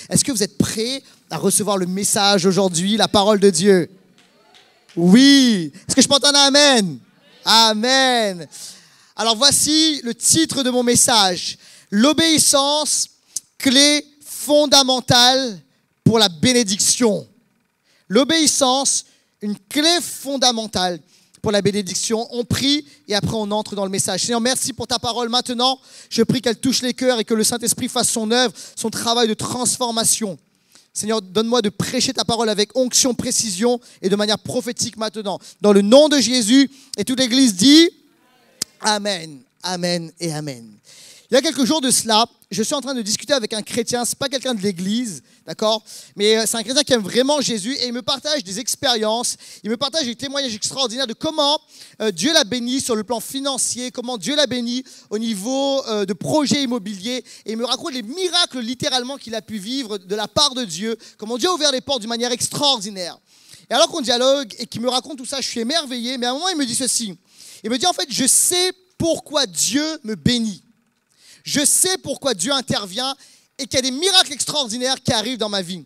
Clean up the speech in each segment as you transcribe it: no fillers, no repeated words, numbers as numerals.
Est-ce que vous êtes prêts à recevoir le message aujourd'hui, la parole de Dieu? Oui. Est-ce que je peux entendre un amen? Amen. Alors voici le titre de mon message. L'obéissance, clé fondamentale pour la bénédiction. L'obéissance, une clé fondamentale pour la bénédiction. On prie et après on entre dans le message. Seigneur, merci pour ta parole. Maintenant, je prie qu'elle touche les cœurs et que le Saint-Esprit fasse son œuvre, son travail de transformation. Seigneur, donne-moi de prêcher ta parole avec onction, précision et de manière prophétique maintenant. Dans le nom de Jésus, et toute l'Église dit Amen, Amen et Amen. Il y a quelques jours de cela, je suis en train de discuter avec un chrétien, ce n'est pas quelqu'un de l'église, d'accord? Mais c'est un chrétien qui aime vraiment Jésus et il me partage des expériences, il me partage des témoignages extraordinaires de comment Dieu l'a béni sur le plan financier, comment Dieu l'a béni au niveau de projets immobiliers et il me raconte les miracles littéralement qu'il a pu vivre de la part de Dieu, comment Dieu a ouvert les portes d'une manière extraordinaire. Et alors qu'on dialogue et qu'il me raconte tout ça, je suis émerveillé, mais à un moment il me dit ceci, il me dit en fait je sais pourquoi Dieu me bénit. Je sais pourquoi Dieu intervient et qu'il y a des miracles extraordinaires qui arrivent dans ma vie.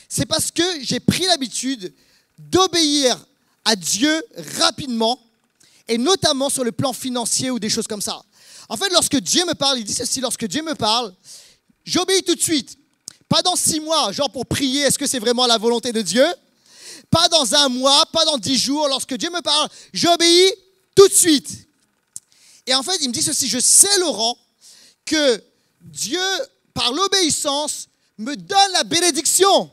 C'est parce que j'ai pris l'habitude d'obéir à Dieu rapidement et notamment sur le plan financier ou des choses comme ça. En fait, lorsque Dieu me parle, il dit ceci, lorsque Dieu me parle, j'obéis tout de suite. Pas dans 6 mois, genre pour prier, est-ce que c'est vraiment la volonté de Dieu? Pas dans 1 mois, pas dans 10 jours. Lorsque Dieu me parle, j'obéis tout de suite. Et en fait, il me dit ceci, je sais, Laurent, que Dieu, par l'obéissance, me donne la bénédiction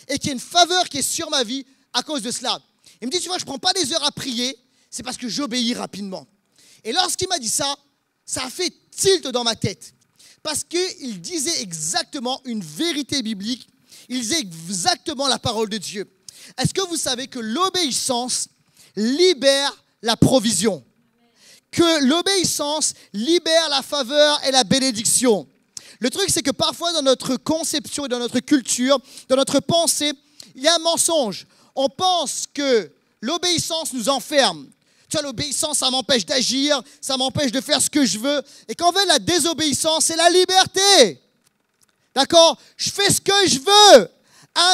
et qu'il y a une faveur qui est sur ma vie à cause de cela. Il me dit, tu vois, je ne prends pas des heures à prier, c'est parce que j'obéis rapidement. Et lorsqu'il m'a dit ça, ça a fait tilt dans ma tête. Parce qu'il disait exactement une vérité biblique, il disait exactement la parole de Dieu. Est-ce que vous savez que l'obéissance libère la provision ? Que l'obéissance libère la faveur et la bénédiction. Le truc, c'est que parfois, dans notre conception et dans notre culture, dans notre pensée, il y a un mensonge. On pense que l'obéissance nous enferme. Tu vois, l'obéissance, ça m'empêche d'agir, ça m'empêche de faire ce que je veux. Et qu'en fait, la désobéissance, c'est la liberté. D'accord? Je fais ce que je veux.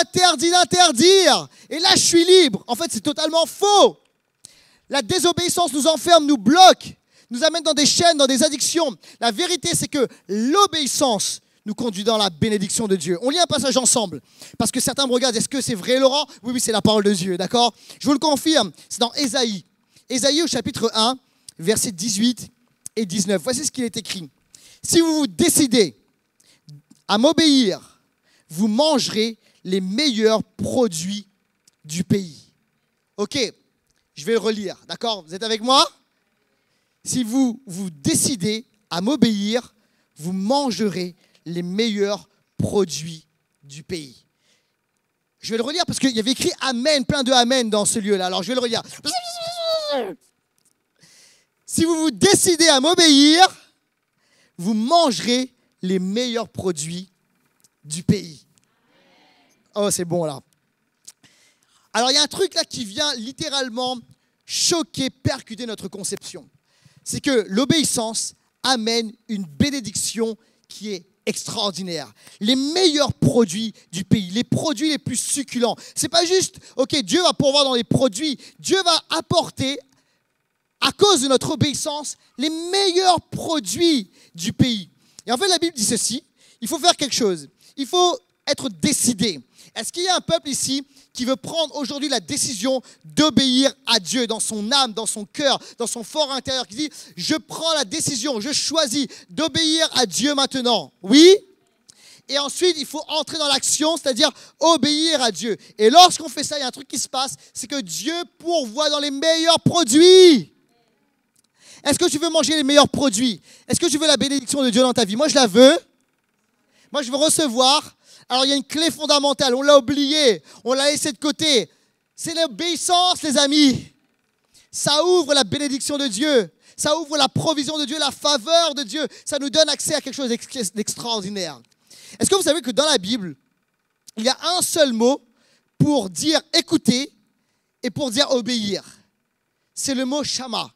Interdit d'interdire. Et là, je suis libre. En fait, c'est totalement faux. La désobéissance nous enferme, nous bloque, nous amène dans des chaînes, dans des addictions. La vérité, c'est que l'obéissance nous conduit dans la bénédiction de Dieu. On lit un passage ensemble, parce que certains me regardent, est-ce que c'est vrai, Laurent? Oui, c'est la parole de Dieu, d'accord? Je vous le confirme, c'est dans Ésaïe. Ésaïe au chapitre 1, versets 18 et 19. Voici ce qu'il est écrit. Si vous vous décidez à m'obéir, vous mangerez les meilleurs produits du pays. Ok? Je vais le relire, d'accord? Vous êtes avec moi? Si vous vous décidez à m'obéir, vous mangerez les meilleurs produits du pays. Je vais le relire parce qu'il y avait écrit Amen, plein de Amen dans ce lieu-là. Alors je vais le relire. Si vous vous décidez à m'obéir, vous mangerez les meilleurs produits du pays. Oh, c'est bon là. Alors, il y a un truc là qui vient littéralement choquer, percuter notre conception. C'est que l'obéissance amène une bénédiction qui est extraordinaire. Les meilleurs produits du pays, les produits les plus succulents. C'est pas juste, ok, Dieu va pourvoir dans les produits. Dieu va apporter, à cause de notre obéissance, les meilleurs produits du pays. Et en fait, la Bible dit ceci, il faut faire quelque chose. Il faut être décidé. Est-ce qu'il y a un peuple ici qui veut prendre aujourd'hui la décision d'obéir à Dieu dans son âme, dans son cœur, dans son fort intérieur, qui dit « Je prends la décision, je choisis d'obéir à Dieu maintenant. » Oui? Et ensuite, il faut entrer dans l'action, c'est-à-dire obéir à Dieu. Et lorsqu'on fait ça, il y a un truc qui se passe, c'est que Dieu pourvoit dans les meilleurs produits. Est-ce que tu veux manger les meilleurs produits? Est-ce que tu veux la bénédiction de Dieu dans ta vie? Moi, je la veux. Moi, je veux recevoir. Alors, il y a une clé fondamentale. On l'a oublié. On l'a laissé de côté. C'est l'obéissance, les amis. Ça ouvre la bénédiction de Dieu. Ça ouvre la provision de Dieu, la faveur de Dieu. Ça nous donne accès à quelque chose d'extraordinaire. Est-ce que vous savez que dans la Bible, il y a un seul mot pour dire écouter et pour dire obéir? C'est le mot Shama.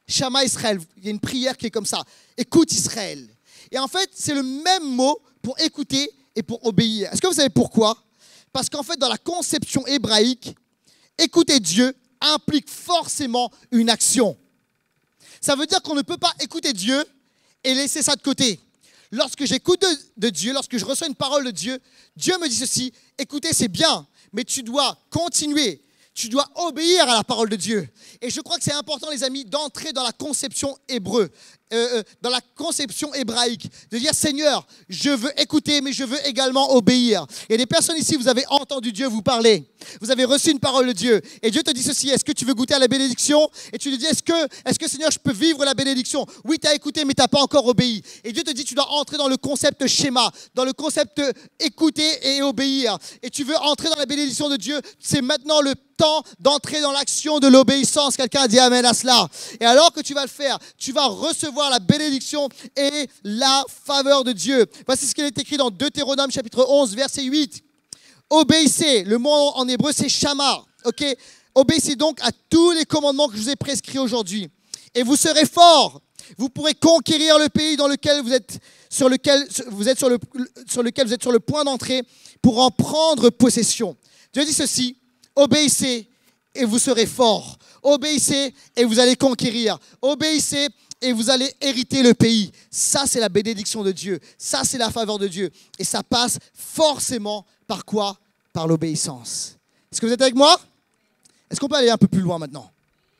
Shama Israël. Il y a une prière qui est comme ça. Écoute Israël. Et en fait, c'est le même mot pour écouter et pour obéir. Est-ce que vous savez pourquoi? Parce qu'en fait, dans la conception hébraïque, écouter Dieu implique forcément une action. Ça veut dire qu'on ne peut pas écouter Dieu et laisser ça de côté. Lorsque j'écoute de Dieu, lorsque je reçois une parole de Dieu, Dieu me dit ceci: écoutez, c'est bien, mais tu dois continuer. Tu dois obéir à la parole de Dieu. Et je crois que c'est important, les amis, d'entrer dans la conception dans la conception hébraïque, de dire: Seigneur, je veux écouter, mais je veux également obéir. Il y a des personnes ici, vous avez entendu Dieu vous parler. Vous avez reçu une parole de Dieu. Et Dieu te dit ceci: est-ce que tu veux goûter à la bénédiction? Et tu te dis: est-ce que Seigneur, je peux vivre la bénédiction? Oui, tu as écouté, mais tu n'as pas encore obéi. Et Dieu te dit: tu dois entrer dans le concept schéma, dans le concept écouter et obéir. Et tu veux entrer dans la bénédiction de Dieu. C'est maintenant le temps d'entrer dans l'action de l'obéissance. Quelqu'un a dit amen à cela. Et alors que tu vas le faire, tu vas recevoir la bénédiction et la faveur de Dieu. Voici ce qu'il est écrit dans Deutéronome chapitre 11 verset 8. Obéissez, le mot en hébreu c'est shamar. Ok, obéissez donc à tous les commandements que je vous ai prescrits aujourd'hui. Et vous serez forts. Vous pourrez conquérir le pays dans lequel vous êtes sur le point d'entrer pour en prendre possession. Dieu dit ceci: obéissez et vous serez forts. Obéissez et vous allez conquérir. Obéissez et vous allez hériter le pays. Ça, c'est la bénédiction de Dieu. Ça, c'est la faveur de Dieu. Et ça passe forcément par quoi? Par l'obéissance. Est-ce que vous êtes avec moi? Est-ce qu'on peut aller un peu plus loin maintenant?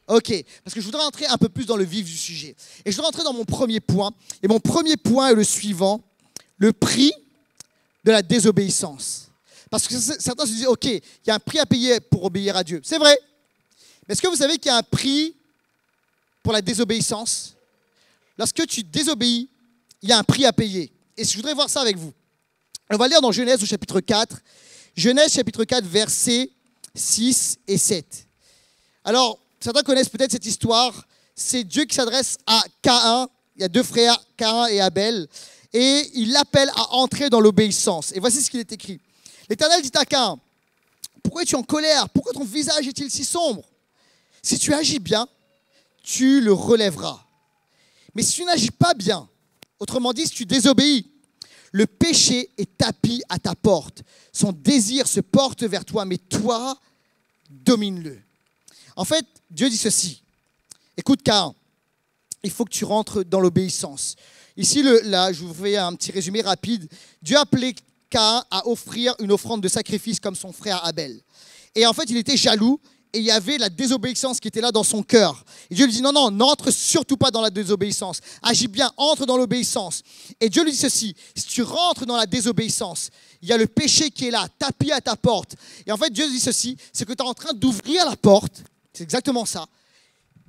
Ok, parce que je voudrais entrer un peu plus dans le vif du sujet. Et je voudrais entrer dans mon premier point. Et mon premier point est le suivant: le prix de la désobéissance. Parce que certains se disent: ok, il y a un prix à payer pour obéir à Dieu. C'est vrai. Mais est-ce que vous savez qu'il y a un prix pour la désobéissance? Lorsque tu désobéis, il y a un prix à payer. Et je voudrais voir ça avec vous. On va lire dans Genèse au chapitre 4. Genèse chapitre 4, versets 6 et 7. Alors, certains connaissent peut-être cette histoire. C'est Dieu qui s'adresse à Caïn. Il y a deux frères, Caïn et Abel. Et il l'appelle à entrer dans l'obéissance. Et voici ce qu'il est écrit. L'Éternel dit à Caïn: pourquoi es-tu en colère? Pourquoi ton visage est-il si sombre? Si tu agis bien, tu le relèveras. Mais si tu n'agis pas bien, autrement dit, si tu désobéis, le péché est tapi à ta porte. Son désir se porte vers toi, mais toi, domine-le. En fait, Dieu dit ceci. Écoute, Caïn, il faut que tu rentres dans l'obéissance. Ici, là, je vous fais un petit résumé rapide. Dieu a appelé Caïn à offrir une offrande de sacrifice comme son frère Abel. Et en fait, il était jaloux. Et il y avait la désobéissance qui était là dans son cœur. Et Dieu lui dit: non, non, n'entre surtout pas dans la désobéissance. Agis bien, entre dans l'obéissance. Et Dieu lui dit ceci: si tu rentres dans la désobéissance, il y a le péché qui est là, tapis à ta porte. Et en fait, Dieu dit ceci: c'est que tu es en train d'ouvrir la porte. C'est exactement ça.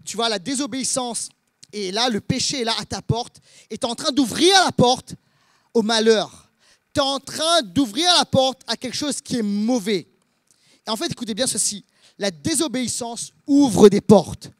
Tu vois, la désobéissance est là, le péché est là à ta porte. Et tu es en train d'ouvrir la porte au malheur. Tu es en train d'ouvrir la porte à quelque chose qui est mauvais. Et en fait, écoutez bien ceci. La désobéissance ouvre des portes.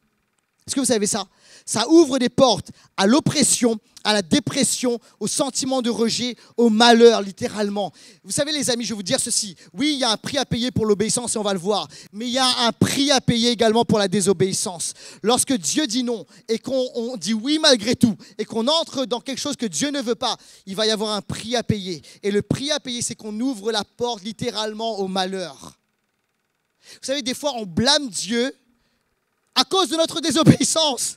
Est-ce que vous savez ça? Ça ouvre des portes à l'oppression, à la dépression, au sentiment de rejet, au malheur, littéralement. Vous savez, les amis, je vais vous dire ceci. Oui, il y a un prix à payer pour l'obéissance et on va le voir. Mais il y a un prix à payer également pour la désobéissance. Lorsque Dieu dit non et qu'on dit oui malgré tout et qu'on entre dans quelque chose que Dieu ne veut pas, il va y avoir un prix à payer. Et le prix à payer, c'est qu'on ouvre la porte littéralement au malheur. Vous savez, des fois, on blâme Dieu à cause de notre désobéissance.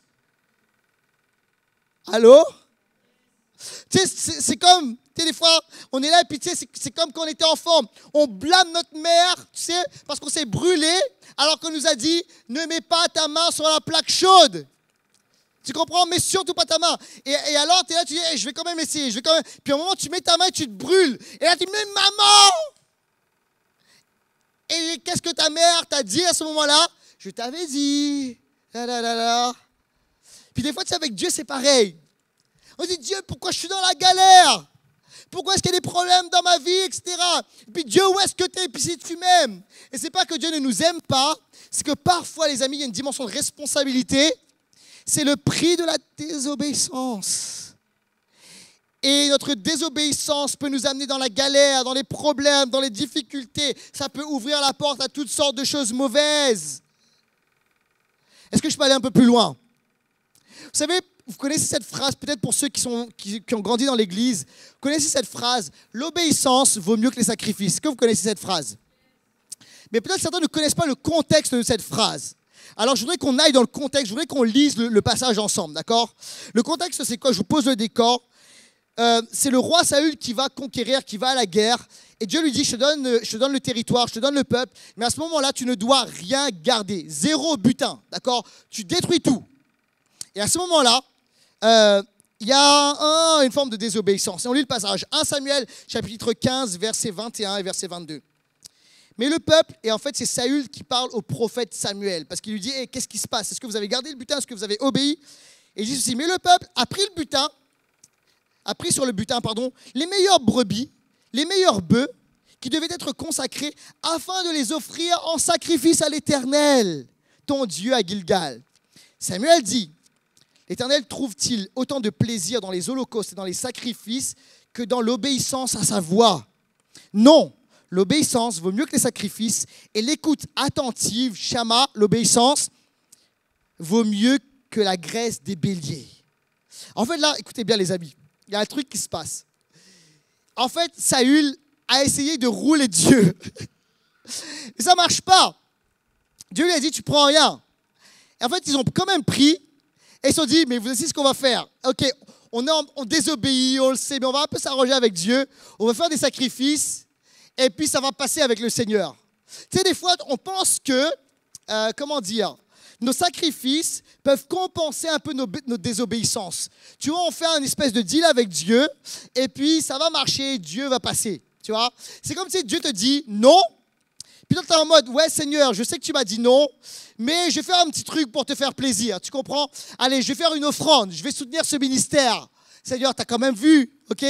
Allô? Tu sais, c'est comme, tu sais, des fois, on est là et puis tu sais, c'est comme quand on était enfant. On blâme notre mère, tu sais, parce qu'on s'est brûlé, alors qu'on nous a dit: ne mets pas ta main sur la plaque chaude. Tu comprends? Mets surtout pas ta main. Et alors, tu es là, tu dis: hey, je vais quand même essayer, je vais quand même. Puis à un moment, tu mets ta main et tu te brûles. Et là, tu dis: mais maman! Et qu'est-ce que ta mère t'a dit à ce moment-là? Je t'avais dit. La, la, la, la. Puis des fois, tu sais, avec Dieu, c'est pareil. On dit: Dieu, pourquoi je suis dans la galère? Pourquoi est-ce qu'il y a des problèmes dans ma vie, etc. Et puis Dieu, où est-ce que tu es? Et puis si tu m'aimes. Et c'est pas que Dieu ne nous aime pas, c'est que parfois, les amis, il y a une dimension de responsabilité. C'est le prix de la désobéissance. Et notre désobéissance peut nous amener dans la galère, dans les problèmes, dans les difficultés. Ça peut ouvrir la porte à toutes sortes de choses mauvaises. Est-ce que je peux aller un peu plus loin? Vous savez, vous connaissez cette phrase, peut-être pour ceux qui ont grandi dans l'église, vous connaissez cette phrase, l'obéissance vaut mieux que les sacrifices. Est-ce que vous connaissez cette phrase? Mais peut-être certains ne connaissent pas le contexte de cette phrase. Alors je voudrais qu'on aille dans le contexte, je voudrais qu'on lise le passage ensemble, d'accord? Le contexte, c'est quoi? Je vous pose le décor. C'est le roi Saül qui va conquérir, qui va à la guerre. Et Dieu lui dit, je te donne le territoire, je te donne le peuple, mais à ce moment-là, tu ne dois rien garder. Zéro butin, d'accord? Tu détruis tout. Et à ce moment-là, il y a une forme de désobéissance. Et on lit le passage. 1 Samuel, chapitre 15, versets 21 et verset 22. Mais le peuple, et en fait c'est Saül qui parle au prophète Samuel, parce qu'il lui dit, hey, qu'est-ce qui se passe? Est-ce que vous avez gardé le butin? Est-ce que vous avez obéi? Et il dit ceci, mais le peuple a pris sur le butin, les meilleures brebis, les meilleurs bœufs, qui devaient être consacrés, afin de les offrir en sacrifice à l'Éternel, ton Dieu à Gilgal. Samuel dit, l'Éternel trouve-t-il autant de plaisir dans les holocaustes et dans les sacrifices que dans l'obéissance à sa voix? Non, l'obéissance vaut mieux que les sacrifices et l'écoute attentive, Shama, l'obéissance, vaut mieux que la graisse des béliers. En fait, là, écoutez bien les amis, il y a un truc qui se passe. En fait, Saül a essayé de rouler Dieu. Et ça ne marche pas. Dieu lui a dit, tu prends rien. Et en fait, ils ont quand même pris et ils se sont dit, mais vous savez ce qu'on va faire? Ok, on désobéit, on le sait, mais on va un peu s'arranger avec Dieu. On va faire des sacrifices et puis ça va passer avec le Seigneur. Tu sais, des fois, on pense que, nos sacrifices peuvent compenser un peu notre désobéissance. Tu vois, on fait un espèce de deal avec Dieu et puis ça va marcher, Dieu va passer. Tu vois, c'est comme si Dieu te dit non. Puis toi, tu es en mode, ouais Seigneur, je sais que tu m'as dit non, mais je vais faire un petit truc pour te faire plaisir. Tu comprends? Allez, je vais faire une offrande, je vais soutenir ce ministère. Seigneur, tu as quand même vu, ok?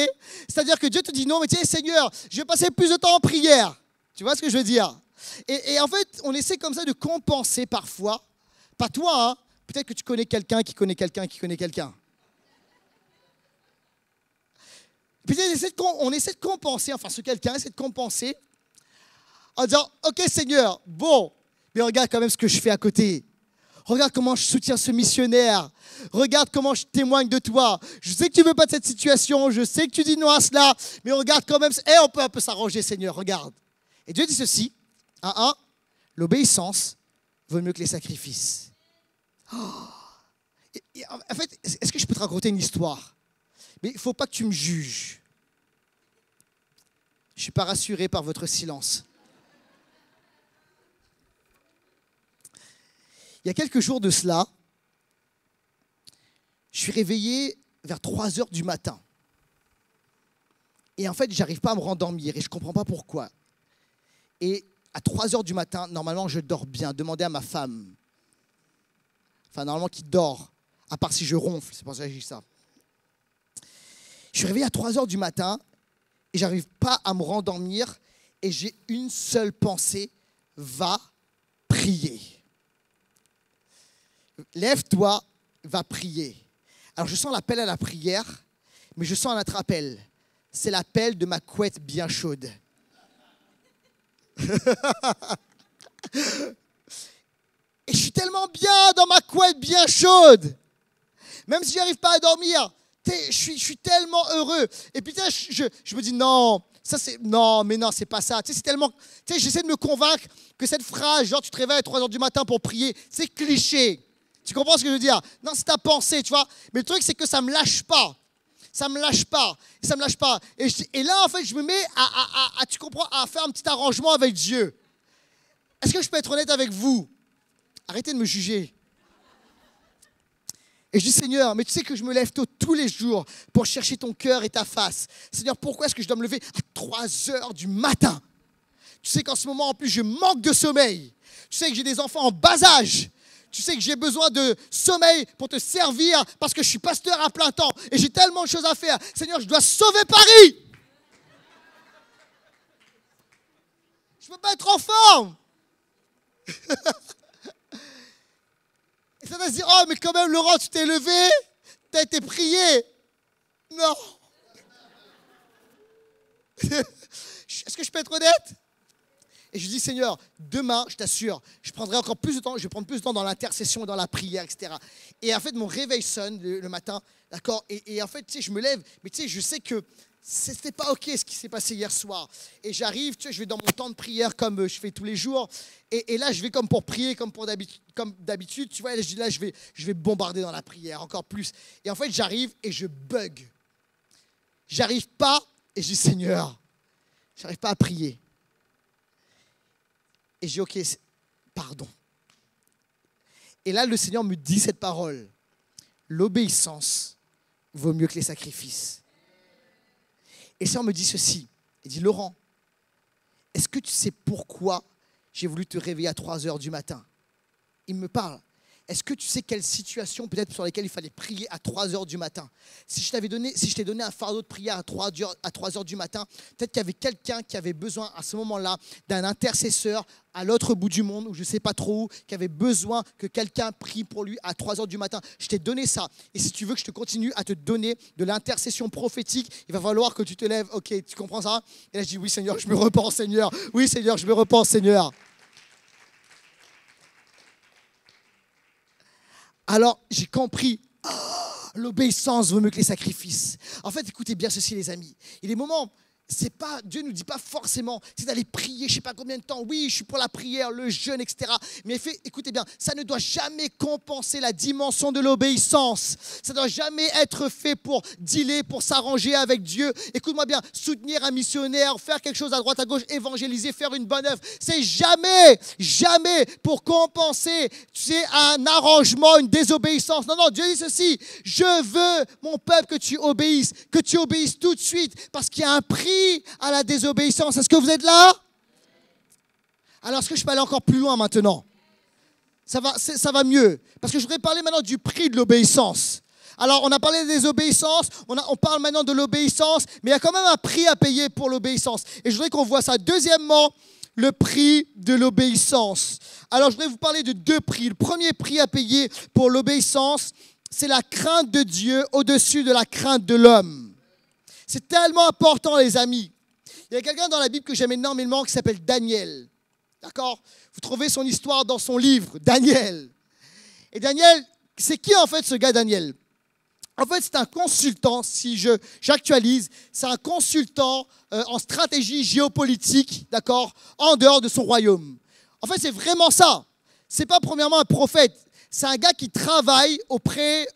C'est-à-dire que Dieu te dit non, mais tiens Seigneur, je vais passer plus de temps en prière. Tu vois ce que je veux dire? Et en fait, on essaie comme ça de compenser parfois. Pas toi, hein? Peut-être que tu connais quelqu'un qui connaît quelqu'un qui connaît quelqu'un. Puis on essaie de compenser, enfin ce quelqu'un essaie de compenser en disant, ok Seigneur, bon, mais regarde quand même ce que je fais à côté. Regarde comment je soutiens ce missionnaire. Regarde comment je témoigne de toi. Je sais que tu ne veux pas de cette situation, je sais que tu dis non à cela, mais regarde quand même, on peut un peu s'arranger Seigneur, regarde. Et Dieu dit ceci, l'obéissance vaut mieux que les sacrifices. En fait, est-ce que je peux te raconter une histoire? Mais il ne faut pas que tu me juges. Je ne suis pas rassuré par votre silence. Il y a quelques jours de cela, je suis réveillé vers 3 heures du matin. Et en fait, je n'arrive pas à me rendormir et je ne comprends pas pourquoi. Et à 3 heures du matin, normalement, je dors bien. Demandez à ma femme. Enfin, normalement, qui dort, à part si je ronfle. C'est pour ça que je dis ça. Je suis réveillé à 3 heures du matin et j'arrive pas à me rendormir et j'ai une seule pensée, va prier. Lève-toi, va prier. Alors je sens l'appel à la prière, mais je sens un autre appel. C'est l'appel de ma couette bien chaude. Et je suis tellement bien dans ma couette bien chaude. Même si je n'arrive pas à dormir, je suis tellement heureux. Et puis je me dis non, c'est pas ça. C'est tellement, j'essaie de me convaincre que cette phrase, genre tu te réveilles à 3 heures du matin pour prier, c'est cliché. Tu comprends ce que je veux dire? Non, c'est ta pensée, tu vois. Mais le truc, c'est que ça me lâche pas. Ça me lâche pas. Ça me lâche pas. Et là, en fait, je me mets tu comprends, à faire un petit arrangement avec Dieu. Est-ce que je peux être honnête avec vous? Arrêtez de me juger. Et je dis, Seigneur, mais tu sais que je me lève tôt tous les jours pour chercher ton cœur et ta face. Seigneur, pourquoi est-ce que je dois me lever à 3 heures du matin? Tu sais qu'en ce moment, en plus, je manque de sommeil. Tu sais que j'ai des enfants en bas âge. Tu sais que j'ai besoin de sommeil pour te servir parce que je suis pasteur à plein temps et j'ai tellement de choses à faire. Seigneur, je dois sauver Paris. Je ne peux pas être en forme. Et ça va se dire, oh, mais quand même, Laurent, tu t'es levé, tu as été prié. Non. Est-ce que je peux être honnête? Et je dis, Seigneur, demain, je t'assure, je prendrai encore plus de temps, je vais prendre plus de temps dans l'intercession, dans la prière, etc. Et en fait, mon réveil sonne le matin, d'accord, et en fait, tu sais, je me lève, mais tu sais, je sais que c'était pas OK ce qui s'est passé hier soir. Et j'arrive, tu sais, je vais dans mon temps de prière comme je fais tous les jours. Et là, je vais comme pour prier, comme d'habitude, tu vois. Et là, je vais bombarder dans la prière encore plus. Et en fait, j'arrive et je bug. J'arrive pas et je dis, Seigneur, j'arrive pas à prier. Et je dis, OK, pardon. Et là, le Seigneur me dit cette parole. L'obéissance vaut mieux que les sacrifices. Et le Seigneur me dit ceci. Il dit, Laurent, est-ce que tu sais pourquoi j'ai voulu te réveiller à 3 heures du matin? Il me parle. Est-ce que tu sais quelle situation peut-être sur laquelle il fallait prier à 3 heures du matin? Si je t'ai donné un fardeau de prière à 3 heures du matin, peut-être qu'il y avait quelqu'un qui avait besoin à ce moment-là d'un intercesseur à l'autre bout du monde, ou je ne sais pas trop où, qui avait besoin que quelqu'un prie pour lui à 3 heures du matin. Je t'ai donné ça. Et si tu veux que je te continue à te donner de l'intercession prophétique, il va falloir que tu te lèves. Ok, tu comprends ça? Et là, je dis, oui Seigneur, je me repens Seigneur. Oui Seigneur, je me repens Seigneur. Alors, j'ai compris, l'obéissance vaut mieux que les sacrifices. En fait, écoutez bien ceci, les amis. Il y a des moments, Dieu ne nous dit pas forcément, c'est d'aller prier, je ne sais pas combien de temps. Oui, je suis pour la prière, le jeûne, etc. Mais écoutez bien, ça ne doit jamais compenser la dimension de l'obéissance. Ça ne doit jamais être fait pour dealer, pour s'arranger avec Dieu. Écoute-moi bien, soutenir un missionnaire, faire quelque chose à droite, à gauche, évangéliser, faire une bonne œuvre. C'est jamais pour compenser, tu sais, un arrangement, une désobéissance. Non, Dieu dit ceci, je veux, mon peuple, que tu obéisses tout de suite, parce qu'il y a un prix à la désobéissance. Est-ce que vous êtes là? Alors, est-ce que je peux aller encore plus loin maintenant? Ça va mieux. Parce que je voudrais parler maintenant du prix de l'obéissance. Alors, on a parlé des désobéissances, on parle maintenant de l'obéissance, mais il y a quand même un prix à payer pour l'obéissance. Et je voudrais qu'on voit ça. Deuxièmement, le prix de l'obéissance. Alors, je voudrais vous parler de 2 prix. Le premier prix à payer pour l'obéissance, c'est la crainte de Dieu au-dessus de la crainte de l'homme. C'est tellement important, les amis. Il y a quelqu'un dans la Bible que j'aime énormément qui s'appelle Daniel. D'accord? Vous trouvez son histoire dans son livre, Daniel. Et Daniel, c'est qui en fait ce gars Daniel? En fait, c'est un consultant, si j'actualise, c'est un consultant en stratégie géopolitique, d'accord, en dehors de son royaume. En fait, c'est vraiment ça. C'est pas premièrement un prophète. C'est un gars qui travaille auprès,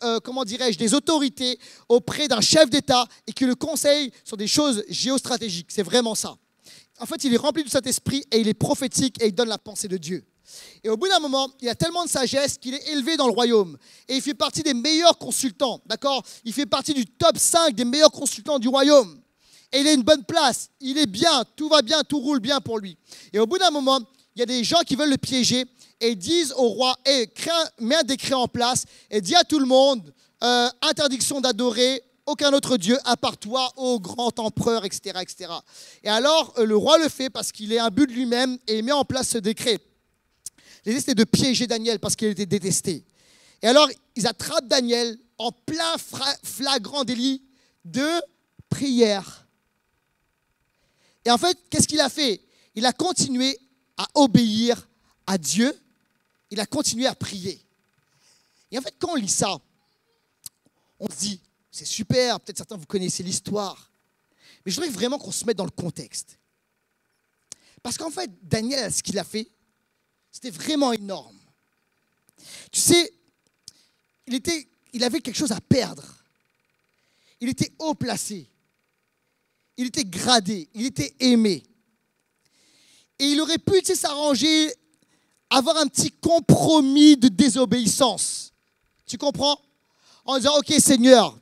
des autorités, auprès d'un chef d'État et qui le conseille sur des choses géostratégiques. C'est vraiment ça. En fait, il est rempli du Saint-Esprit et il est prophétique et il donne la pensée de Dieu. Et au bout d'un moment, il a tellement de sagesse qu'il est élevé dans le royaume. Et il fait partie des meilleurs consultants, d'accord? Il fait partie du top 5 des meilleurs consultants du royaume. Et il a une bonne place. Il est bien, tout va bien, tout roule bien pour lui. Et au bout d'un moment, il y a des gens qui veulent le piéger. Et disent au roi, mets un décret en place et dis à tout le monde, interdiction d'adorer aucun autre Dieu à part toi, ô grand empereur, etc., etc. Et alors, le roi le fait parce qu'il est imbu de lui-même et il met en place ce décret. L'idée, c'était de piéger Daniel parce qu'il était détesté. Et alors, ils attrapent Daniel en plein flagrant délit de prière. Et en fait, qu'est-ce qu'il a fait? Il a continué à obéir à Dieu. Il a continué à prier. Et en fait, quand on lit ça, on se dit, c'est super, peut-être certains vous connaissez l'histoire, mais je voudrais vraiment qu'on se mette dans le contexte. Parce qu'en fait, Daniel, ce qu'il a fait, c'était vraiment énorme. Tu sais, il avait quelque chose à perdre. Il était haut placé. Il était gradé. Il était aimé. Et il aurait pu, s'arranger, avoir un petit compromis de désobéissance. Tu comprends? En disant, ok Seigneur,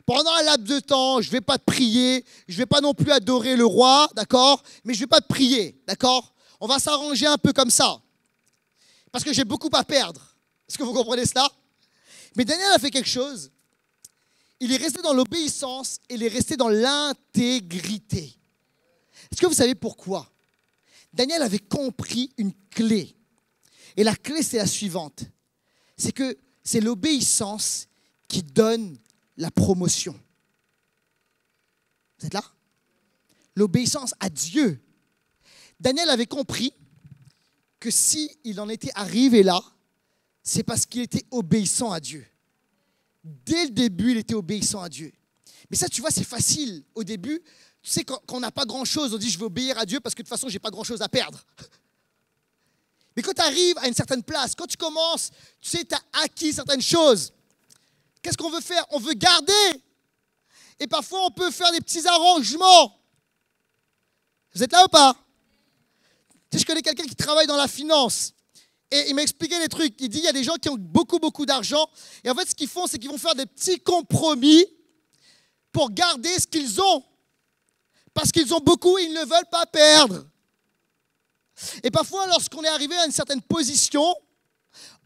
pendant un laps de temps, je ne vais pas te prier, je ne vais pas non plus adorer le roi, d'accord? Mais je ne vais pas te prier, d'accord? On va s'arranger un peu comme ça. Parce que j'ai beaucoup à perdre. Est-ce que vous comprenez cela? Mais Daniel a fait quelque chose. Il est resté dans l'obéissance et il est resté dans l'intégrité. Est-ce que vous savez pourquoi? Daniel avait compris une clé. Et la clé, c'est la suivante. C'est que c'est l'obéissance qui donne la promotion. Vous êtes là? L'obéissance à Dieu. Daniel avait compris que s'il en était arrivé là, c'est parce qu'il était obéissant à Dieu. Dès le début, il était obéissant à Dieu. Mais ça, tu vois, c'est facile. Au début, tu sais, quand on n'a pas grand-chose, on dit je vais obéir à Dieu parce que de toute façon, je n'ai pas grand-chose à perdre. Mais quand tu arrives à une certaine place, quand tu commences, tu sais, tu as acquis certaines choses. Qu'est-ce qu'on veut faire? On veut garder. Et parfois, on peut faire des petits arrangements. Vous êtes là ou pas? Tu sais, je connais quelqu'un qui travaille dans la finance. Et il m'a expliqué des trucs. Il dit, il y a des gens qui ont beaucoup, beaucoup d'argent. Et en fait, ce qu'ils font, c'est qu'ils vont faire des petits compromis pour garder ce qu'ils ont. Parce qu'ils ont beaucoup, ils ne veulent pas perdre. Et parfois, lorsqu'on est arrivé à une certaine position,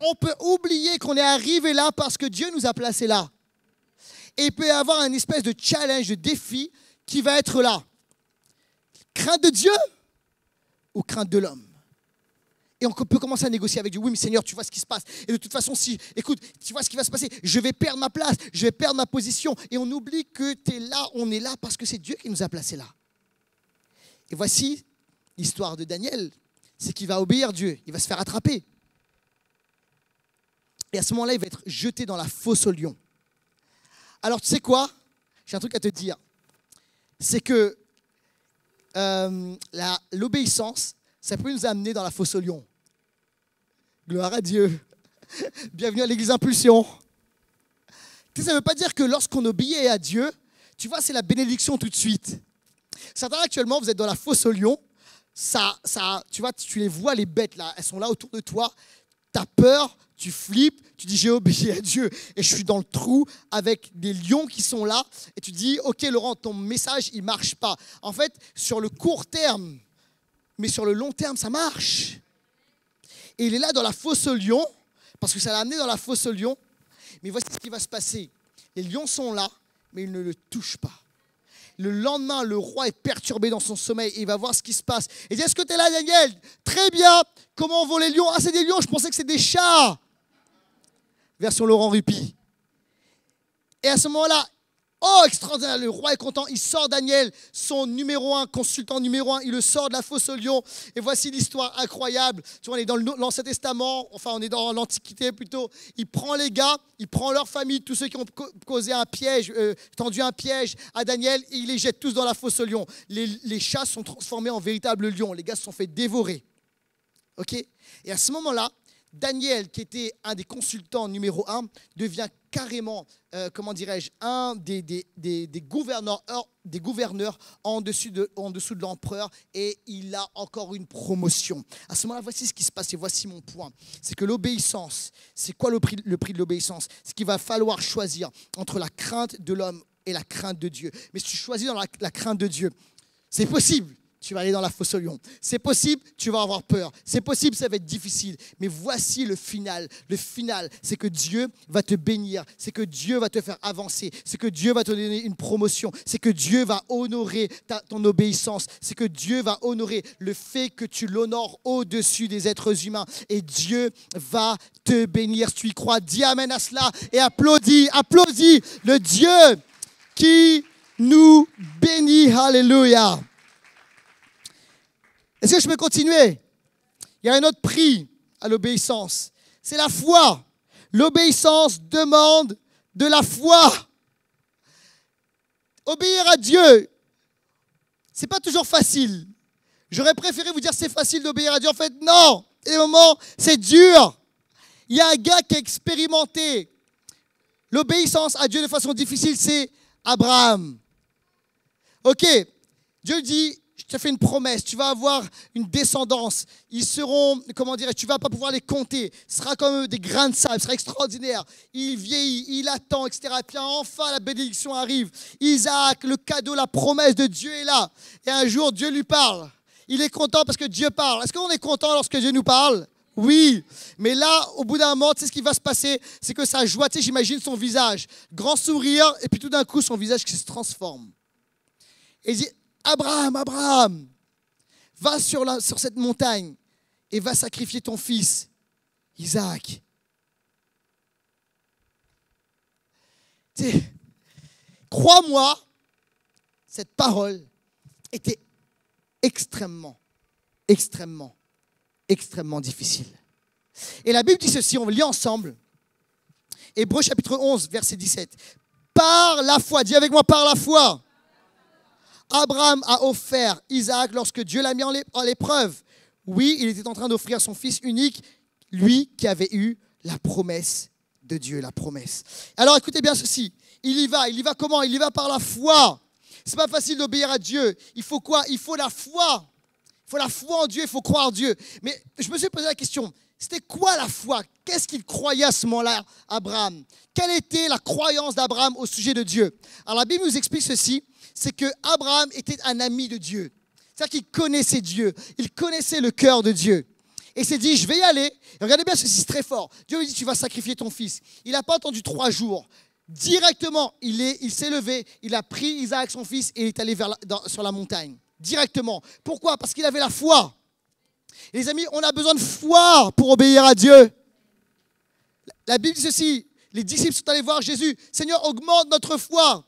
on peut oublier qu'on est arrivé là parce que Dieu nous a placés là. Et il peut y avoir une espèce de challenge, de défi qui va être là. Crainte de Dieu ou crainte de l'homme? Et on peut commencer à négocier avec Dieu. Oui, mais Seigneur, tu vois ce qui se passe. Et de toute façon, écoute, tu vois ce qui va se passer. Je vais perdre ma place, je vais perdre ma position. Et on oublie que tu es là, on est là parce que c'est Dieu qui nous a placés là. Et voici l'histoire de Daniel. C'est qu'il va obéir à Dieu. Il va se faire attraper. Et à ce moment-là, il va être jeté dans la fosse au lion. Alors, tu sais quoi? J'ai un truc à te dire. C'est que l'obéissance, ça peut nous amener dans la fosse au lion. Gloire à Dieu. Bienvenue à l'église Impulsion. Tu sais, ça ne veut pas dire que lorsqu'on obéit à Dieu, tu vois, c'est la bénédiction tout de suite. Certains, actuellement, vous êtes dans la fosse au lion. Tu vois, tu les vois, les bêtes, là, elles sont là autour de toi. Tu as peur, tu flippes, tu dis j'ai obéi à Dieu et je suis dans le trou avec des lions qui sont là. Et tu dis, ok Laurent, ton message, il ne marche pas. En fait, sur le court terme, mais sur le long terme, ça marche. Et il est là dans la fosse au lion, parce que ça l'a amené dans la fosse au lion. Mais voici ce qui va se passer. Les lions sont là, mais ils ne le touchent pas. Le lendemain, le roi est perturbé dans son sommeil et il va voir ce qui se passe. Il dit, est-ce que tu es là, Daniel? Très bien. Comment vont les lions? Ah, c'est des lions, je pensais que c'était des chats. Version Laurent Rupi. Et à ce moment-là, oh, extraordinaire, le roi est content. Il sort Daniel, son numéro 1, consultant numéro 1. Il le sort de la fosse au lion. Et voici l'histoire incroyable. Tu vois, on est dans l'Ancien Testament, enfin, on est dans l'Antiquité plutôt. Il prend les gars, il prend leur famille, tous ceux qui ont causé un piège, tendu un piège à Daniel, et il les jette tous dans la fosse au lion. Les chats sont transformés en véritables lions. Les gars se sont fait dévorer. OK? Et à ce moment-là, Daniel, qui était un des consultants numéro 1, devient carrément, un des gouverneurs en dessous de l'empereur, et il a encore une promotion. À ce moment-là, voici ce qui se passe et voici mon point. C'est que l'obéissance, c'est quoi le prix de l'obéissance? C'est qu'il va falloir choisir entre la crainte de l'homme et la crainte de Dieu. Mais si tu choisis dans la crainte de Dieu, c'est possible. Tu vas aller dans la fosse au lion. C'est possible, tu vas avoir peur. C'est possible, ça va être difficile. Mais voici le final. Le final, c'est que Dieu va te bénir. C'est que Dieu va te faire avancer. C'est que Dieu va te donner une promotion. C'est que Dieu va honorer ton obéissance. C'est que Dieu va honorer le fait que tu l'honores au-dessus des êtres humains. Et Dieu va te bénir. Si tu y crois, dis amen à cela et applaudis le Dieu qui nous bénit. Alléluia. Est-ce que je peux continuer? Il y a un autre prix à l'obéissance. C'est la foi. L'obéissance demande de la foi. Obéir à Dieu, ce n'est pas toujours facile. J'aurais préféré vous dire c'est facile d'obéir à Dieu. En fait, non. Et au moment, c'est dur. Il y a un gars qui a expérimenté l'obéissance à Dieu de façon difficile, c'est Abraham. Ok, Dieu dit, je te fais une promesse, tu vas avoir une descendance. Ils seront, tu ne vas pas pouvoir les compter. Ce sera comme des grains de sable, ce sera extraordinaire. Il vieillit, il attend, etc. Et puis enfin, la bénédiction arrive. Isaac, le cadeau, la promesse de Dieu est là. Et un jour, Dieu lui parle. Il est content parce que Dieu parle. Est-ce qu'on est content lorsque Dieu nous parle? Oui, mais là, au bout d'un moment, tu sais ce qui va se passer, c'est que sa joie, tu sais, j'imagine son visage, grand sourire, et puis tout d'un coup, son visage qui se transforme. Et il dit, Abraham, va sur cette montagne et va sacrifier ton fils, Isaac. Tu sais, crois-moi, cette parole était extrêmement extrêmement, extrêmement difficile. Et la Bible dit ceci, on lit ensemble. Hébreux chapitre 11, verset 17. Par la foi, dis avec moi, par la foi, Abraham a offert Isaac lorsque Dieu l'a mis en l'épreuve. Oui, il était en train d'offrir son fils unique, lui qui avait eu la promesse de Dieu, la promesse. Alors écoutez bien ceci, il y va comment? Il y va par la foi. C'est pas facile d'obéir à Dieu. Il faut quoi? Il faut la foi. Il faut la foi en Dieu, il faut croire en Dieu. Mais je me suis posé la question, c'était quoi la foi? Qu'est-ce qu'il croyait à ce moment-là, Abraham? Quelle était la croyance d'Abraham au sujet de Dieu? Alors la Bible nous explique ceci, c'est que Abraham était un ami de Dieu. C'est-à-dire qu'il connaissait Dieu, il connaissait le cœur de Dieu. Et il s'est dit, je vais y aller. Et regardez bien ceci, c'est très fort. Dieu lui dit, tu vas sacrifier ton fils. Il n'a pas attendu 3 jours. Directement, il s'est levé, il a pris Isaac, son fils, et il est allé sur la montagne. Directement. Pourquoi? Parce qu'il avait la foi. Et les amis, on a besoin de foi pour obéir à Dieu. La Bible dit ceci, les disciples sont allés voir Jésus. Seigneur, augmente notre foi.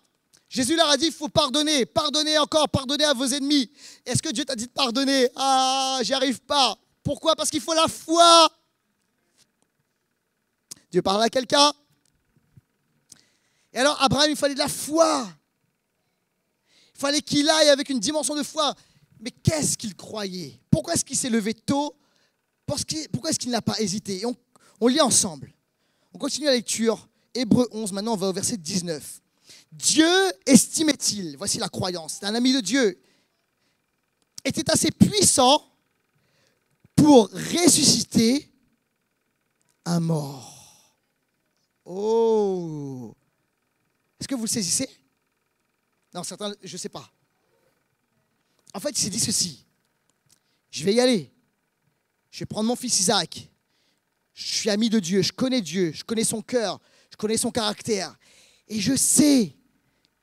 Jésus leur a dit, il faut pardonner. Pardonnez encore, pardonnez à vos ennemis. Est-ce que Dieu t'a dit de pardonner? Ah, j'y arrive pas. Pourquoi? Parce qu'il faut la foi. Dieu parle à quelqu'un. Et alors, Abraham, il fallait de la foi. Il fallait qu'il aille avec une dimension de foi. Mais qu'est-ce qu'il croyait? Pourquoi est-ce qu'il s'est levé tôt? Pourquoi est-ce qu'il n'a pas hésité? Et on lit ensemble. On continue la lecture. Hébreux 11, maintenant on va au verset 19. Dieu estimait-il, voici la croyance, c'est un ami de Dieu, était assez puissant pour ressusciter un mort. Oh! Est-ce que vous le saisissez? Non, certains, je ne sais pas. En fait, il s'est dit ceci. Je vais y aller. Je vais prendre mon fils Isaac. Je suis ami de Dieu, je connais son cœur, je connais son caractère. Et je sais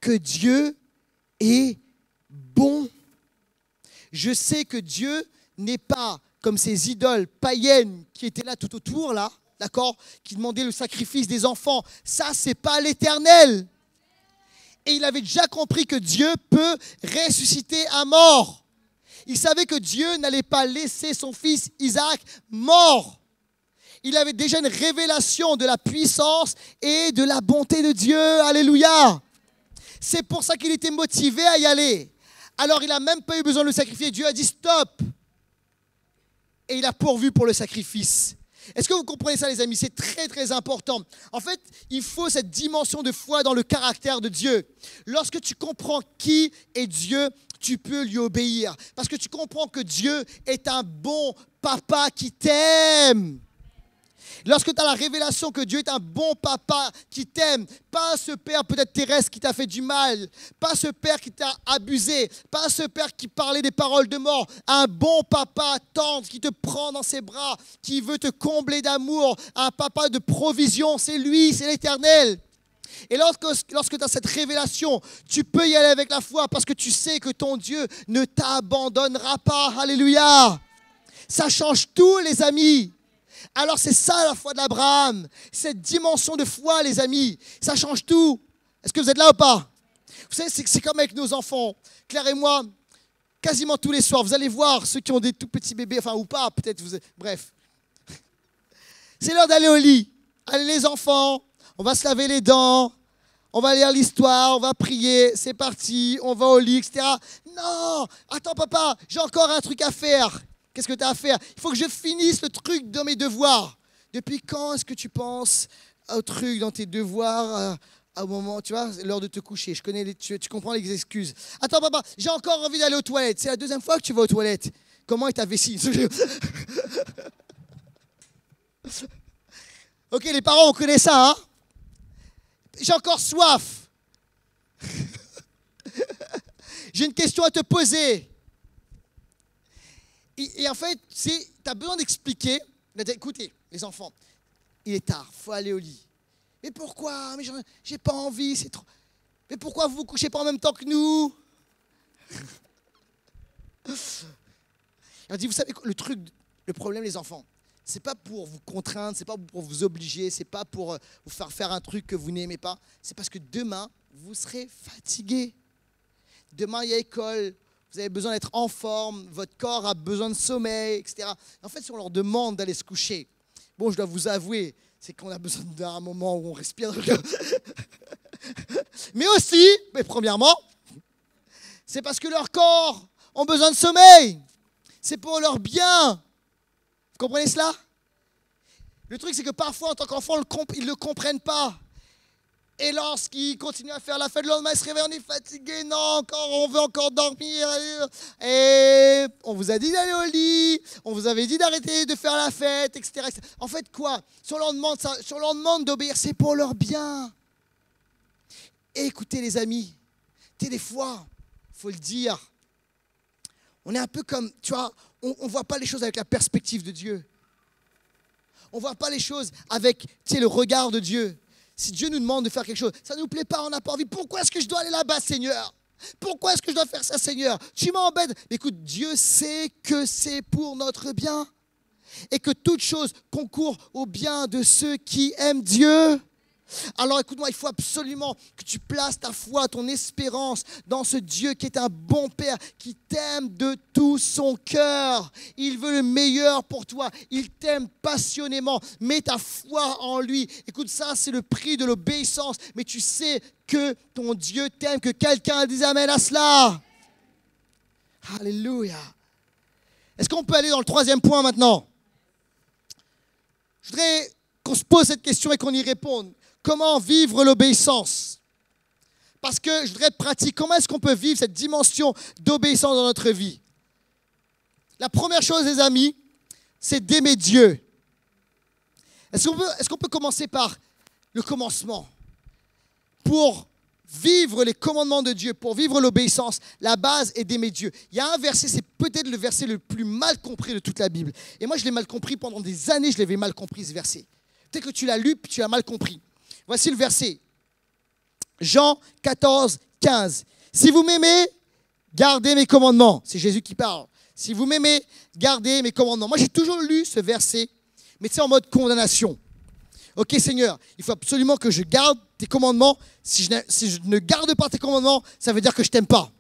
que Dieu est bon. Je sais que Dieu n'est pas comme ces idoles païennes qui étaient là tout autour, là, d'accord, qui demandaient le sacrifice des enfants. Ça, c'est pas l'Éternel. Et il avait déjà compris que Dieu peut ressusciter un mort. Il savait que Dieu n'allait pas laisser son fils Isaac mort. Il avait déjà une révélation de la puissance et de la bonté de Dieu. Alléluia. C'est pour ça qu'il était motivé à y aller. Alors il n'a même pas eu besoin de le sacrifier. Dieu a dit stop. Et il a pourvu pour le sacrifice. Est-ce que vous comprenez ça, les amis? C'est très, très important. En fait, il faut cette dimension de foi dans le caractère de Dieu. Lorsque tu comprends qui est Dieu, tu peux lui obéir. Parce que tu comprends que Dieu est un bon papa qui t'aime. Lorsque tu as la révélation que Dieu est un bon papa qui t'aime, pas ce père peut-être terrestre qui t'a fait du mal, pas ce père qui t'a abusé, pas ce père qui parlait des paroles de mort, un bon papa tendre qui te prend dans ses bras, qui veut te combler d'amour, un papa de provision, c'est lui, c'est l'Éternel. Et lorsque tu as cette révélation, tu peux y aller avec la foi parce que tu sais que ton Dieu ne t'abandonnera pas. Alléluia. Ça change tout, les amis. Alors c'est ça la foi d'Abraham, cette dimension de foi, les amis, ça change tout. Est-ce que vous êtes là ou pas? Vous savez, c'est comme avec nos enfants. Claire et moi, quasiment tous les soirs, vous allez voir ceux qui ont des tout petits bébés, enfin ou pas, peut-être, bref. C'est l'heure d'aller au lit. Allez les enfants, on va se laver les dents, on va lire l'histoire, on va prier, c'est parti, on va au lit, etc. Non, attends papa, j'ai encore un truc à faire. Qu'est-ce que tu as à faire? Il faut que je finisse le truc dans mes devoirs. Depuis quand est-ce que tu penses au truc dans tes devoirs, au moment, tu vois, l'heure de te coucher? Je connais tu comprends les excuses. Attends, papa, j'ai encore envie d'aller aux toilettes. C'est la deuxième fois que tu vas aux toilettes. Comment est ta vessie? Ok, les parents, on connaît ça, hein? J'ai encore soif. J'ai une question à te poser. Et en fait, tu as besoin d'expliquer. Écoutez, les enfants, il est tard, il faut aller au lit. Mais pourquoi? Mais j'ai pas envie, c'est trop. Mais pourquoi vous vous couchez pas en même temps que nous? On dit, vous savez, le problème, les enfants, c'est pas pour vous contraindre, c'est pas pour vous obliger, c'est pas pour vous faire un truc que vous n'aimez pas. C'est parce que demain, vous serez fatigué. Demain, il y a école. vous avez besoin d'être en forme, votre corps a besoin de sommeil, etc. En fait, si on leur demande d'aller se coucher, bon, je dois vous avouer, c'est qu'on a besoin d'un moment où on respire. Mais aussi, mais premièrement, c'est parce que leur corps ont besoin de sommeil. C'est pour leur bien. Vous comprenez cela? Le truc, c'est que parfois, en tant qu'enfant, ils ne le comprennent pas. Et lorsqu'ils continuent à faire la fête, le lendemain, ils se réveillent, on est fatigué, non, encore, on veut encore dormir. Et on vous a dit d'aller au lit, on vous avait dit d'arrêter de faire la fête, etc. etc. En fait, quoi? Si on leur demande d'obéir, c'est pour leur bien. Et écoutez, les amis, des fois, il faut le dire, on est un peu comme, tu vois, on ne voit pas les choses avec la perspective de Dieu. On ne voit pas les choses avec, le regard de Dieu. Si Dieu nous demande de faire quelque chose, ça ne nous plaît pas, on n'a pas envie. Pourquoi est-ce que je dois aller là-bas, Seigneur? Pourquoi est-ce que je dois faire ça, Seigneur? Tu m'embêtes. Écoute, Dieu sait que c'est pour notre bien et que toute chose concourt au bien de ceux qui aiment Dieu. Alors écoute-moi, il faut absolument que tu places ta foi, ton espérance dans ce Dieu qui est un bon Père, qui t'aime de tout son cœur. Il veut le meilleur pour toi, il t'aime passionnément. Mets ta foi en lui. Écoute, ça c'est le prix de l'obéissance, mais tu sais que ton Dieu t'aime, que quelqu'un dise amen à cela. Alléluia. Est-ce qu'on peut aller dans le troisième point maintenant? Je voudrais qu'on se pose cette question et qu'on y réponde. Comment vivre l'obéissance? Parce que je voudrais être pratique. Comment est-ce qu'on peut vivre cette dimension d'obéissance dans notre vie? La première chose, les amis, c'est d'aimer Dieu. Est-ce qu'on peut commencer par le commencement? Pour vivre les commandements de Dieu, pour vivre l'obéissance, la base est d'aimer Dieu. Il y a un verset, c'est peut-être le verset le plus mal compris de toute la Bible. Et moi, je l'ai mal compris pendant des années, je l'avais mal compris ce verset. Peut-être que tu l'as lu, puis tu l'as mal compris. Voici le verset. Jean 14, 15. Si vous m'aimez, gardez mes commandements. C'est Jésus qui parle. Si vous m'aimez, gardez mes commandements. Moi, j'ai toujours lu ce verset, mais c'est en mode condamnation. Ok, Seigneur, il faut absolument que je garde tes commandements. Si je ne garde pas tes commandements, ça veut dire que je ne t'aime pas.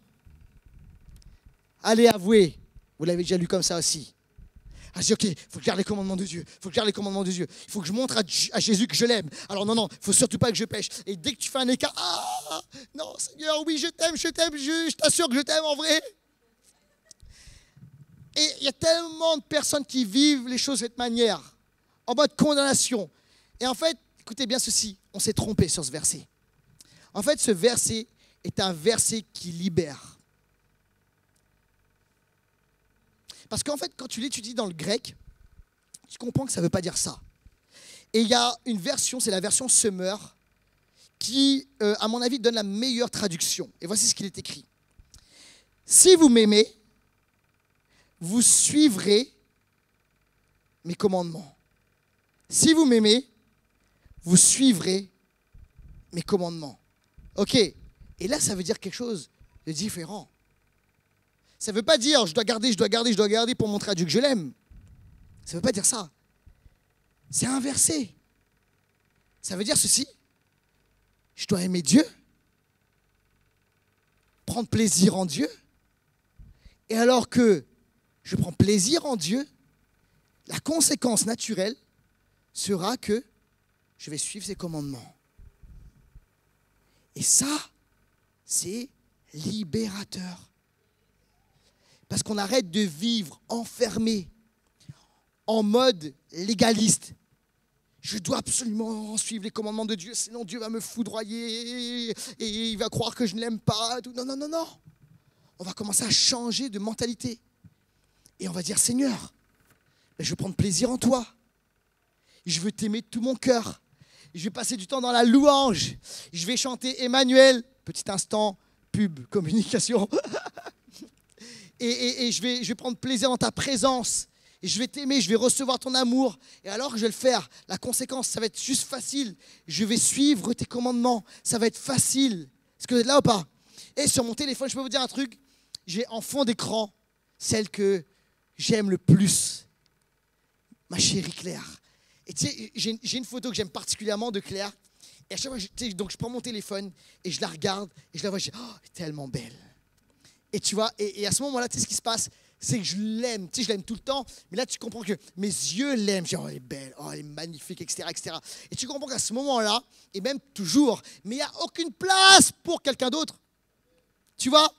Allez, avouez. Vous l'avez déjà lu comme ça aussi. Ah, je dis, ok, il faut que je garde les commandements de Dieu. Il faut que je garde les commandements de Dieu. Il faut que je montre à Jésus que je l'aime. Alors non, il ne faut surtout pas que je pêche. Et dès que tu fais un écart, ah, non, Seigneur, oui, je t'aime, je t'assure que je t'aime en vrai. Et il y a tellement de personnes qui vivent les choses de cette manière, en mode condamnation. Et en fait, écoutez bien ceci, on s'est trompé sur ce verset. En fait, ce verset est un verset qui libère. Parce qu'en fait, quand tu l'étudies dans le grec, tu comprends que ça ne veut pas dire ça. Et il y a une version, c'est la version Summer, qui, à mon avis, donne la meilleure traduction. Et voici ce qu'il est écrit. Si vous m'aimez, vous suivrez mes commandements. Si vous m'aimez, vous suivrez mes commandements. Ok. Et là, ça veut dire quelque chose de différent. Ça ne veut pas dire je dois garder pour montrer à Dieu que je l'aime. Ça ne veut pas dire ça. C'est inversé. Ça veut dire ceci. Je dois aimer Dieu, prendre plaisir en Dieu. Et alors que je prends plaisir en Dieu, la conséquence naturelle sera que je vais suivre ses commandements. Et ça, c'est libérateur. Parce qu'on arrête de vivre enfermé, en mode légaliste. Je dois absolument suivre les commandements de Dieu, sinon Dieu va me foudroyer et il va croire que je ne l'aime pas. Non. On va commencer à changer de mentalité. Et on va dire, Seigneur, je veux prendre plaisir en toi. Je veux t'aimer de tout mon cœur. Je vais passer du temps dans la louange. Je vais chanter Emmanuel. Petit instant, pub, communication. Et je vais prendre plaisir dans ta présence. Et je vais t'aimer, je vais recevoir ton amour. Et alors que je vais le faire, la conséquence, ça va être juste facile. Je vais suivre tes commandements. Ça va être facile. Est-ce que vous êtes là ou pas? Et sur mon téléphone, je peux vous dire un truc. J'ai en fond d'écran celle que j'aime le plus. Ma chérie Claire. Et tu sais, j'ai une photo que j'aime particulièrement de Claire. Et à chaque fois, donc je prends mon téléphone et je la regarde. Et je la vois, je dis, oh, elle est tellement belle. Et tu vois, et à ce moment-là, tu sais ce qui se passe, c'est que je l'aime, tu sais, je l'aime tout le temps, mais là, tu comprends que mes yeux l'aiment, genre, oh, elle est belle, oh, elle est magnifique, etc., etc. Et tu comprends qu'à ce moment-là, et même toujours, mais il n'y a aucune place pour quelqu'un d'autre, tu vois.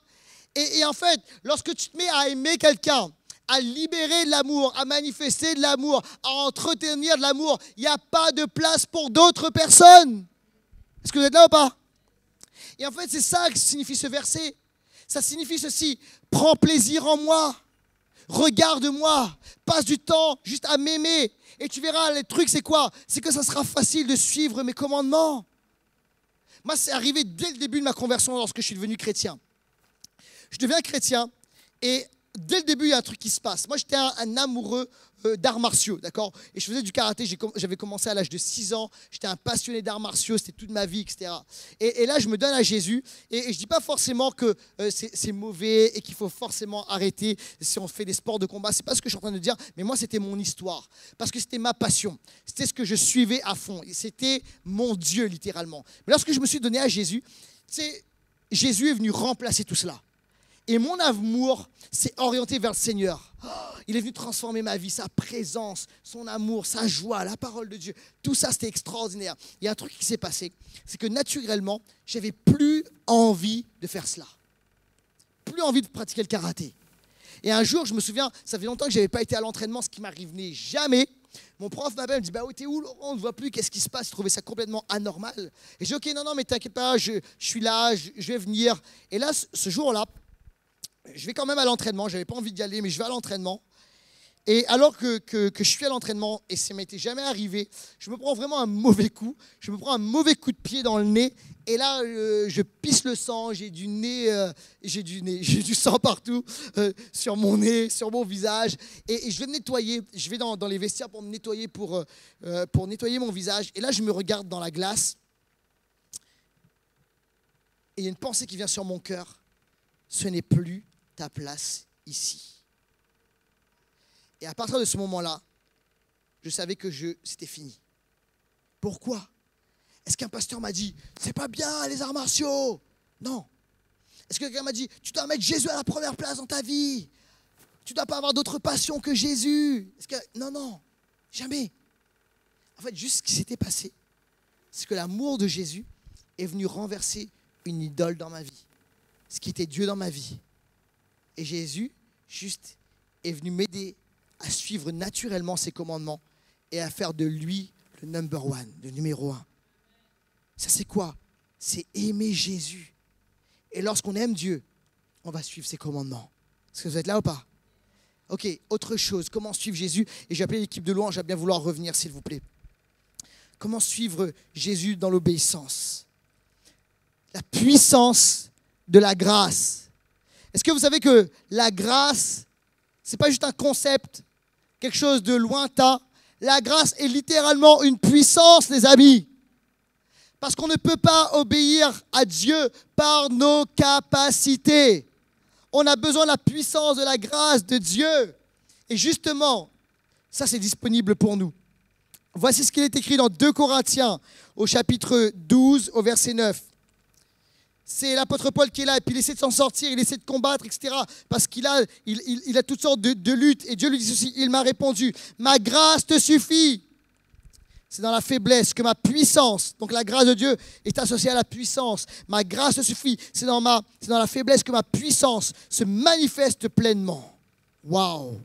Et en fait, lorsque tu te mets à aimer quelqu'un, à libérer de l'amour, à manifester de l'amour, à entretenir de l'amour, il n'y a pas de place pour d'autres personnes. Est-ce que vous êtes là ou pas? Et en fait, c'est ça que signifie ce verset. Ça signifie ceci: prends plaisir en moi, regarde-moi, passe du temps juste à m'aimer. Et tu verras, le truc, c'est quoi? C'est que ça sera facile de suivre mes commandements. Moi, c'est arrivé dès le début de ma conversion lorsque je suis devenu chrétien. Je deviens chrétien et dès le début, il y a un truc qui se passe. Moi, j'étais un amoureux d'arts martiaux, d'accord? Et je faisais du karaté, j'avais commencé à l'âge de 6 ans. J'étais un passionné d'arts martiaux, c'était toute ma vie, etc. Et là, je me donne à Jésus. Et je ne dis pas forcément que c'est mauvais et qu'il faut forcément arrêter si on fait des sports de combat. Ce n'est pas ce que je suis en train de dire, mais moi, c'était mon histoire. Parce que c'était ma passion. C'était ce que je suivais à fond. C'était mon Dieu, littéralement. Mais lorsque je me suis donné à Jésus, Jésus est venu remplacer tout cela. Et mon amour s'est orienté vers le Seigneur. Oh, il est venu transformer ma vie, sa présence, son amour, sa joie, la parole de Dieu. Tout ça, c'était extraordinaire. Il y a un truc qui s'est passé, c'est que naturellement, je n'avais plus envie de faire cela. Plus envie de pratiquer le karaté. Et un jour, je me souviens, ça fait longtemps que je n'avais pas été à l'entraînement, ce qui m'arrivait jamais. Mon prof m'appelle, me dit, bah, t'es où Laurent, on ne voit plus, qu'est-ce qui se passe? Il trouvait ça complètement anormal. Et je dis, ok, non, mais t'inquiète pas, je suis là, je vais venir. Et là, ce jour-là, je vais quand même à l'entraînement, je n'avais pas envie d'y aller, mais je vais à l'entraînement. Et alors que je suis à l'entraînement, et ça ne m'était jamais arrivé, je me prends vraiment un mauvais coup. Je me prends un mauvais coup de pied dans le nez. Et là, je pisse le sang, j'ai du sang partout, sur mon nez, sur mon visage. Et je vais me nettoyer, je vais dans les vestiaires pour me nettoyer, pour nettoyer mon visage. Et là, je me regarde dans la glace. Et il y a une pensée qui vient sur mon cœur. Ce n'est plus ta place ici. Et à partir de ce moment-là, je savais que c'était fini. Pourquoi? Est-ce qu'un pasteur m'a dit, c'est pas bien les arts martiaux? Non. Est-ce que quelqu'un m'a dit, tu dois mettre Jésus à la première place dans ta vie? Tu ne dois pas avoir d'autre passion que Jésus? Non, jamais. En fait, juste ce qui s'était passé, c'est que l'amour de Jésus est venu renverser une idole dans ma vie. Ce qui était Dieu dans ma vie. Et Jésus, juste, est venu m'aider à suivre naturellement ses commandements et à faire de lui le number one, le numéro 1. Ça, c'est quoi? C'est aimer Jésus. Et lorsqu'on aime Dieu, on va suivre ses commandements. Est-ce que vous êtes là ou pas? Ok, autre chose, comment suivre Jésus? Et j'ai appelé l'équipe de louange à bien vouloir revenir, s'il vous plaît. Comment suivre Jésus dans l'obéissance? La puissance de la grâce. Est-ce que vous savez que la grâce, ce n'est pas juste un concept, quelque chose de lointain. La grâce est littéralement une puissance, les amis. Parce qu'on ne peut pas obéir à Dieu par nos capacités. On a besoin de la puissance de la grâce de Dieu. Et justement, ça c'est disponible pour nous. Voici ce qu'il est écrit dans 2 Corinthiens, au chapitre 12, au verset 9. C'est l'apôtre Paul qui est là, et puis il essaie de s'en sortir, il essaie de combattre, etc. Parce qu'il a, il a toutes sortes de luttes. Et Dieu lui dit ceci, il m'a répondu, ma grâce te suffit. C'est dans la faiblesse que ma puissance, donc la grâce de Dieu est associée à la puissance. Ma grâce te suffit, c'est dans la faiblesse que ma puissance se manifeste pleinement. Waouh!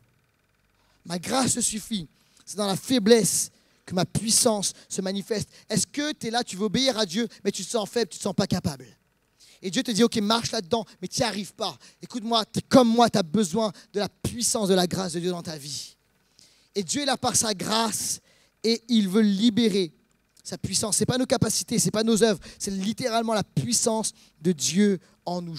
Ma grâce te suffit, c'est dans la faiblesse que ma puissance se manifeste. Est-ce que tu es là, tu veux obéir à Dieu, mais tu te sens faible, tu ne te sens pas capable? Et Dieu te dit, ok, marche là-dedans, mais tu n'y arrives pas. Écoute-moi, comme moi, tu as besoin de la puissance de la grâce de Dieu dans ta vie. Et Dieu est là par sa grâce et il veut libérer sa puissance. Ce n'est pas nos capacités, ce n'est pas nos œuvres, c'est littéralement la puissance de Dieu en nous.